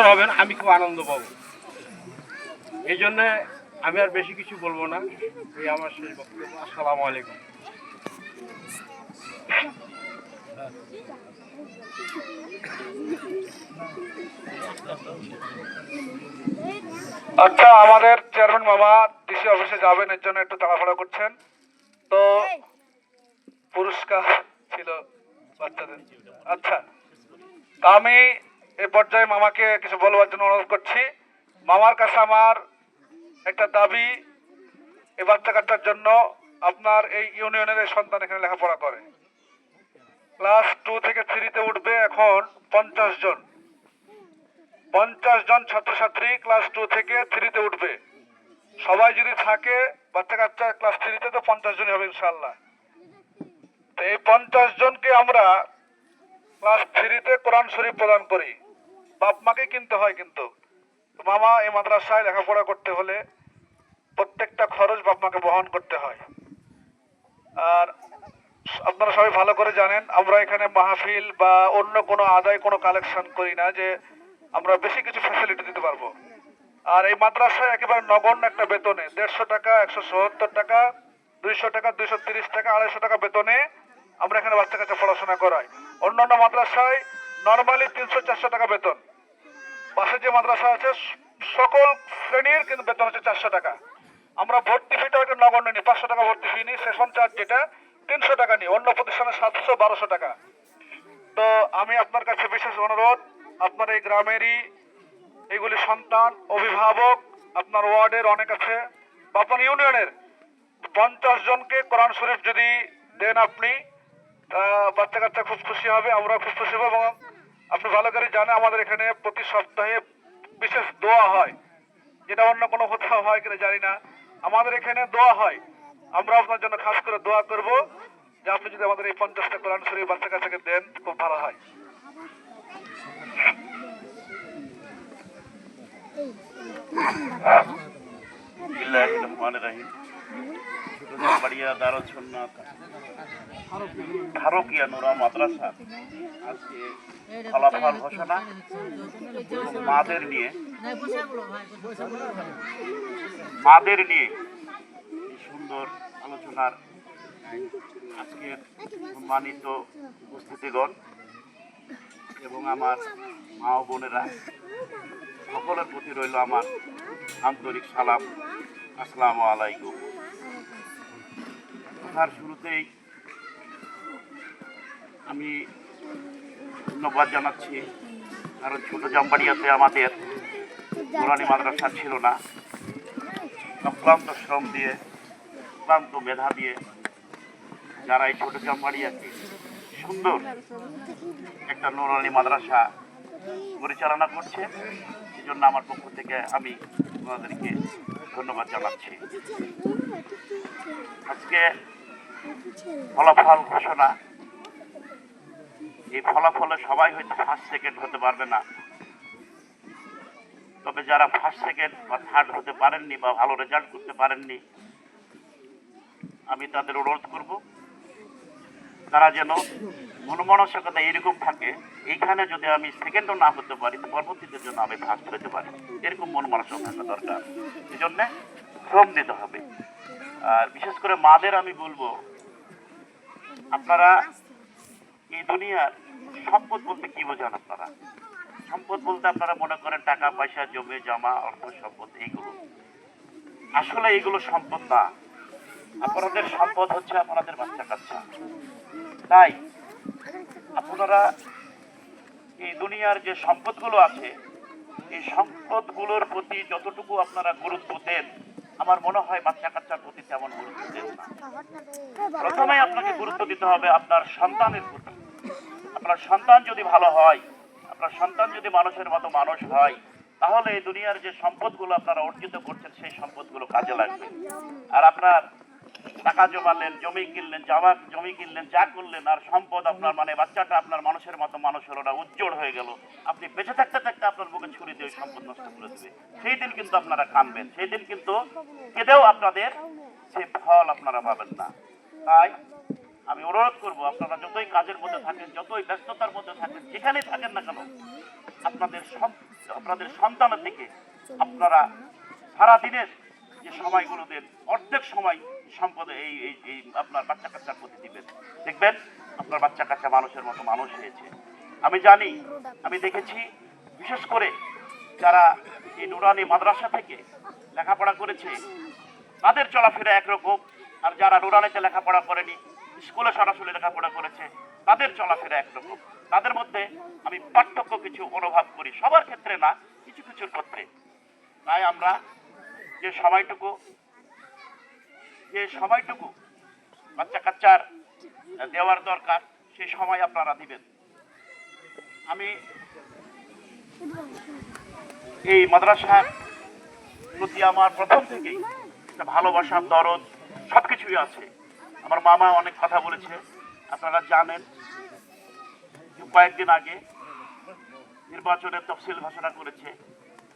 হবেন, আমি খুব আনন্দ পাবো। এই জন্য আমি আর বেশি কিছু বলবো না। এই আমার শেষ বক্তব্য। আসসালামু আলাইকুম। আচ্ছা, আমাদের চেয়ারম্যান মামা ডিসি অফিসে যাবেন, এর জন্য একটু তাড়াহুড়া করছেন। তো পুরস্কার ছিল বাচ্চাদের। আচ্ছা, তা আমি এই পর্যায়ে মামাকে কিছু বলবার জন্য অনুরোধ করছি। মামার কাছে আমার একটা দাবি, এই বাচ্চা কাচ্চার জন্য আপনার এই ইউনিয়নের এই সন্তান এখানে লেখাপড়া করে, ক্লাস 2 থেকে 3-তে উঠবে এখন 50 জন। 50 জন ছাত্রছাত্রী ক্লাস 2 থেকে 3-তে উঠবে। সবাই যদি থাকে বাচ্চা কাচ্চা ক্লাস 3-তে, তো 50 জনই হবে ইনশাআল্লাহ। তো এই 50 জনকে আমরা ক্লাস 3-তে কোরআন শরীফ প্রদান করি। বাপ মাকে কিনতে হয়, কিন্তু মামা এই মাদ্রাসায় লেখাপড়া করতে হলে প্রত্যেকটা খরচ বাপ মাকে বহন করতে হয়। আর আপনারা সবাই ভালো করে জানেন, আমরা এখানে মাহফিল বা অন্য কোনো আদায় কোনো কালেকশন করি না যে আমরা বেশি কিছু ফ্যাসিলিটি দিতে পারবো। আর এই মাদ্রাসায় একেবারে নগণ্য একটা বেতনে 150 টাকা, 177 টাকা, 200 টাকা, 230 টাকা, 250 টাকা বেতনে আমরা এখানে বাচ্চা কাচ্চা পড়াশোনা করাই। অন্যান্য মাদ্রাসায় নর্মালি 300-400 টাকা বেতন। পাশে যে মাদ্রাসা আছে সকল শ্রেণীর কিন্তু বেতন হচ্ছে 400 টাকা। আমরা ভর্তি ফিটা একটা নগণ্য নিই, 500 টাকা ভর্তি ফি নিই। সেশন চার্জ যেটা 300 টাকা নিই, অন্য প্রতিষ্ঠানে 700-1200 টাকা। তো আমি আপনার কাছে বিশেষ অনুরোধ, আপনার এই গ্রামেরই এগুলি সন্তান, অভিভাবক আপনার ওয়ার্ডের অনেক আছে বা আপনার ইউনিয়নের 50 জনকে কোরআন শরীফ যদি দেন আপনি, বাচ্চা কাচ্চা খুব খুশি হবে, আমরা খুব খুশি হব। এবং আপনি ভালো করে জানেন আমাদের এখানে প্রতি সপ্তাহে বিশেষ দোয়া হয়, যেটা অন্য কোনো কোথাও হয় কিনা জানি না। আমাদের এখানে দোয়া হয়, আমরা আপনার জন্য খাস করে দোয়া করব যে আপনি যদি আমাদের এই 50টা কোরআন শরীফ বাচ্চা কাচ্চাকে দেন, খুব ভালো হয়। খারকিয়া নুরা মাদ্রাসা আজকে ফলাফল ঘোষণা মাদের নিয়ে এই সুন্দর আলোচনার আজকের সম্মানিত উপস্থিতিগণ এবং আমার মা ও বোনেরা, সকলের প্রতি রইল আমার আন্তরিক সালাম। আসসালামু আলাইকুম। কথার শুরুতেই আমি ধন্যবাদ জানাচ্ছি, কারণ ছোট জামবাড়িয়াতে আমাদের নুরানি মাদ্রাসা ছিল না। অক্লান্ত শ্রম দিয়ে, অক্লান্ত মেধা দিয়ে যারা এই ছোট জামবাড়িয়াকে সুন্দর একটা নুরানি মাদ্রাসা পরিচালনা করছে, এই জন্য আমার পক্ষ থেকে আমি ওনাদেরকে ধন্যবাদ জানাচ্ছি। আজকে ফলাফল ঘোষণা, এই ফলাফলে সবাই হয়তো ফার্স্ট সেকেন্ড হতে পারবে না, তবে যারা ফার্স্ট সেকেন্ড বা থার্ড হতে পারেননি বা ভালো রেজাল্ট করতে পারেননি, আমি তাদের অনুরোধ করব তারা যেন মনমানসিকতা এরকম থাকে, এইখানে যদি আমি সেকেন্ডও না হতে পারি তো পরবর্তীদের জন্য আমি ফার্স্ট হতে পারি, এরকম মনমানসিকতা থাকা দরকার। এই জন্যে শ্রম দিতে হবে। আর বিশেষ করে মাদের আমি বলবো, আপনারা এই দুনিয়ার সম্পদ বলতে কি বোঝান? আপনারা সম্পদ বলতে আপনারা মনে করেন টাকা পয়সা, জমি জমা, অর্থ সম্পদ, এইগুলো। আসলে এইগুলো সম্পদ না। আপনাদের সম্পদ হচ্ছে আপনাদের বাচ্চা কাচ্চা। তাই আপনারা এই দুনিয়ার যে সম্পদগুলো আছে, এই সম্পদগুলোর প্রতি যতটুকু আপনারা গুরুত্ব দেন, আমার মনে হয় বাচ্চা কাচ্চার প্রতি তেমন গুরুত্ব দেন না। প্রথমে আপনাকে গুরুত্ব দিতে হবে আপনার সন্তানের প্রতি। আপনার সন্তান যদি ভালো হয়, আপনার সন্তান যদি মানুষের মতো মানুষ হয়, তাহলে এই দুনিয়ার যে সম্পদগুলো আপনারা অর্জিত করছেন সেই সম্পদগুলো কাজে লাগবে। আর আপনার টাকা জমালেন, জমি কিনলেন, জমি কিনলেন, যা করলেন, আর সম্পদ আপনার মানে বাচ্চাটা আপনার মানুষের মতো মানুষ হলো না, উজ্জ্বল হয়ে গেল, আপনি বেঁচে থাকতে থাকতে আপনার বুকে ছুরি দিয়ে সম্পদ নষ্ট করে দেবে। সেই দিন কিন্তু আপনারা কাঁদবেন, সেই দিন কিন্তু কেঁদেও আপনাদের সেই ফল আপনারা পাবেন না। তাই আমি অনুরোধ করব, আপনারা যতই কাজের মধ্যে থাকেন, যতই ব্যস্ততার মধ্যে থাকেন, যেখানেই থাকেন না কেন, আপনাদের সন্তানের দিকে আপনারা সারাদিনের যে সময়গুলো দেন, অর্ধেক সময় সম্পদে এই আপনার বাচ্চা কাচ্চার প্রতি দিবেন। দেখবেন আপনার বাচ্চা কাচ্চা মানুষের মতো মানুষ হয়েছে। আমি জানি, আমি দেখেছি, বিশেষ করে যারা এই নুরানি মাদ্রাসা থেকে লেখাপড়া করেছে তাদের চলাফেরা একরকম, আর যারা নুরানিতে লেখাপড়া করেনি, স্কুলে সরাসরি লেখাপড়া করেছে, তাদের চলাফেরা একরকম। তাদের মধ্যে আমি পার্থক্য কিছু অনুভব করি, সবার ক্ষেত্রে না, কিছু কিছুর ক্ষেত্রে। তাই আমরা যে সময়টুকু বাচ্চা কাচ্চার দেওয়ার দরকার, সেই সময় আপনারা দিবেন। আমি এই মাদ্রাসার প্রতি আমার প্রথম থেকেই একটা ভালোবাসার দরদ সবকিছুই আছে। আমার মামা অনেক কথা বলেছে, আপনারা জানেন যে কয়েকদিন আগে নির্বাচনের তফসিল ঘোষণা করেছে।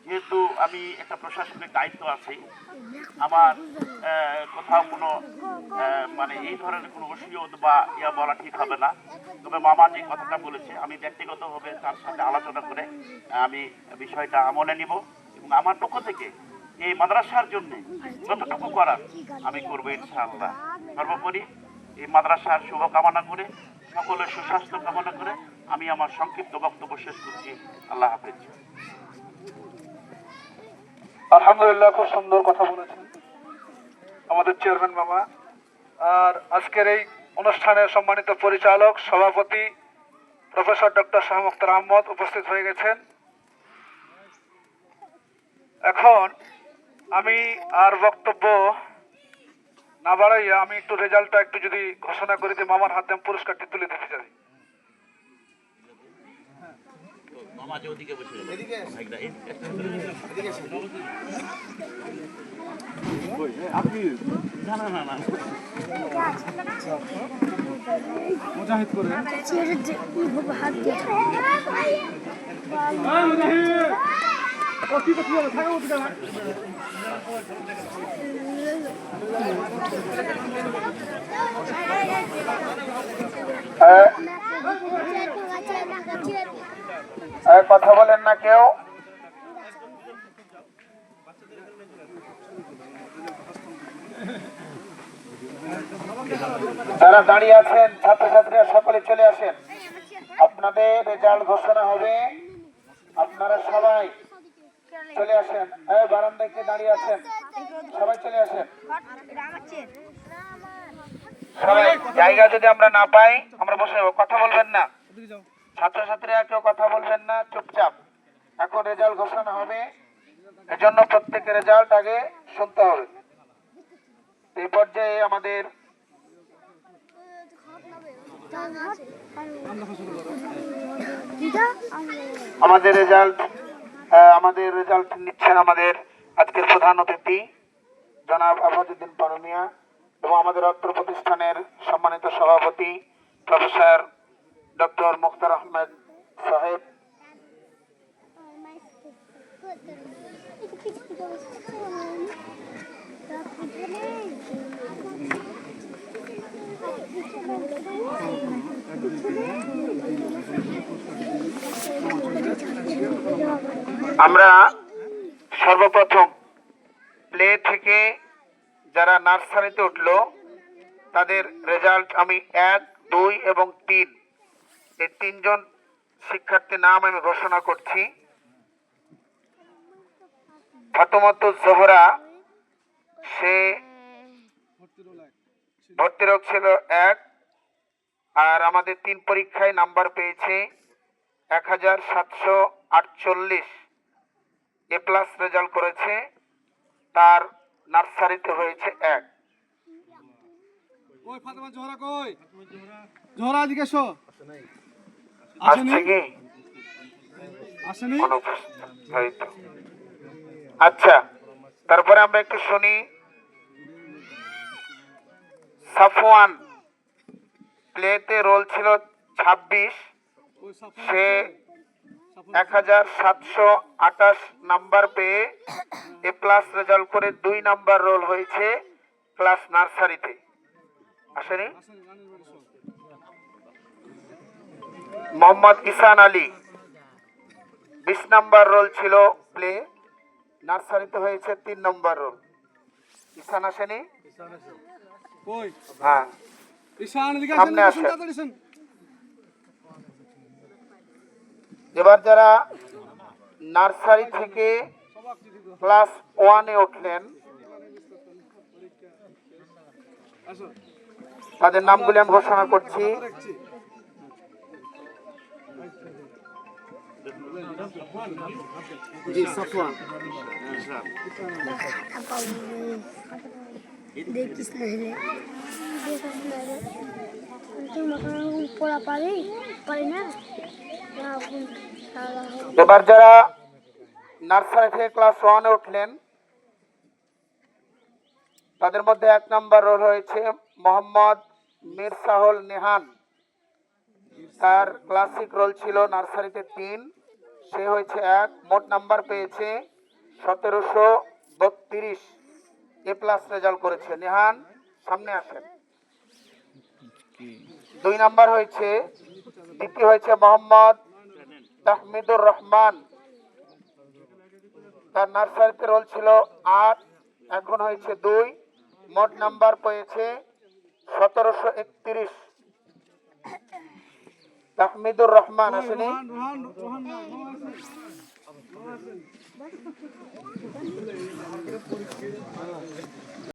যেহেতু আমি একটা প্রশাসনিক দায়িত্ব আছি, আমার কোথাও কোনো মানে এই ধরনের কোনো ওসিয়ত বা ইয়া বলা ঠিক হবে না। তবে মামা যে কথাটা বলেছে, আমি ব্যক্তিগতভাবে তার সাথে আলোচনা করে আমি বিষয়টা আমলে নিব এবং আমার পক্ষ থেকে এই মাদ্রাসার জন্য যতটুকু করার আমি করবো ইনশাআল্লাহ। সর্বোপরি এই মাদ্রাসার শুভকামনা করে, সকলের সুস্বাস্থ্য কামনা করে আমি আমার সংক্ষিপ্ত বক্তব্য শেষ করছি। আল্লাহ হাফেজ। আলহামদুলিল্লাহ, খুব সুন্দর কথা বলেছেন আমাদের চেয়ারম্যান মামা। আর আজকের এই অনুষ্ঠানের সম্মানিত পরিচালক সভাপতি প্রফেসর ডক্টর শাহ মুখতার আহমদ উপস্থিত হয়ে গেছেন। এখন আমি আর বক্তব্য না বাড়াইয়া আমি একটু রেজাল্টটা একটু যদি ঘোষণা করি যে মামার হাতে আমি পুরস্কারটি তুলে দিতে চাই। মুজাহিদ করে কথা বলেন না কেউ। যারা দাঁড়িয়ে আছেন ছাত্রছাত্রীরা সকলে চলে আসেন, আপনাদের রেজাল্ট ঘোষণা হবে। আপনারা সবাই চলে আসেন। বারান্দায় কে দাঁড়িয়ে আছেন সবাই চলে আসেন। সবাই জায়গা যদি আমরা না পাই আমরা বসে যাবো, কথা বলবেন না। ছাত্রছাত্রীরা কেউ কথা বলবেন না, চুপচাপ। এখন রেজাল্ট ঘোষণা হবে, এজন্য প্রত্যেকের রেজাল্ট আগে শুনতে হবে। এই পর্যায়ে আমাদের রেজাল্ট নিচ্ছেন আমাদের আজকের প্রধান অতিথি জনাব আফাদুদ্দিন পারমিয়া এবং আমাদের অত্র প্রতিষ্ঠানের সম্মানিত সভাপতি প্রফেসর ডক্টর মুখতার আহমেদ সাহেব। আমরা সর্বপ্রথম প্লে থেকে যারা নার্সারিতে উঠলো তাদের রেজাল্ট আমি 1, 2 এবং 3 এই 3 জন শিক্ষার্থীর নাম আমি ঘোষণা করছি। ফাতেমাতুজ জোহরা, সে ভর্তি রোগ ছিল 1, আর আমাদের 3 পরীক্ষায় নাম্বার পেয়েছে 1748, এ প্লাস রেজাল্ট করেছে, তার নার্সারিতে হয়েছে 1। কই ফাতেমা জোহরা কই? জোহরা এদিকে এসো। আসছে কি? আসেনি? আচ্ছা, তারপরে আমরা একটু শুনি সাফওয়ান, প্লেতে রোল ছিল 26, সে 1728 নাম্বার পেয়ে এ প্লাস রেজাল্ট করে 2 নাম্বার রোল হয়েছে ক্লাস নার্সারিতে। আসেনি? মোহাম্মদ ইসান আলী 20 নম্বর রোল ছিল প্লে, নার্সারিতে হয়েছে 3 নম্বর রোল। ঈশান আসেনি? কই হ্যাঁ, ঈশান এদিকে সামনে আসেন, আসেন। তাড়াতাড়ি আসেন। এবার যারা নার্সারি থেকে ক্লাস 1-এ উঠলেন আসো তাদের নামগুলি আমি ঘোষণা করছি। দেখছি জি সাফওয়ান দেখিস না রে দেখিস না রে তুই মাখানো পড়া পারি না এবার যারা নার্সারি থেকে ক্লাস 1-এ উঠলেন তাদের মধ্যে 1 নম্বর রোল হয়েছে মোহাম্মদ মিরসাহুল নেহান। তার ক্লাসিক রোল ছিল নার্সারিতে 3, সে হয়েছে 1, মোট নাম্বার পেয়েছে 1732, A+ রেজাল্ট করেছে। নেহান সামনে আসেন। 2 নাম্বার হয়েছে, দ্বিতীয় হয়েছে মোহাম্মদ তাহমিদুর রহমান। তার নার্সারিতে রোল ছিল 8, এখন হয়েছে 2, মোট নাম্বার পেয়েছে 1731। তাহমিদুর রহমান আসেনি? রোহান রোহান রোহান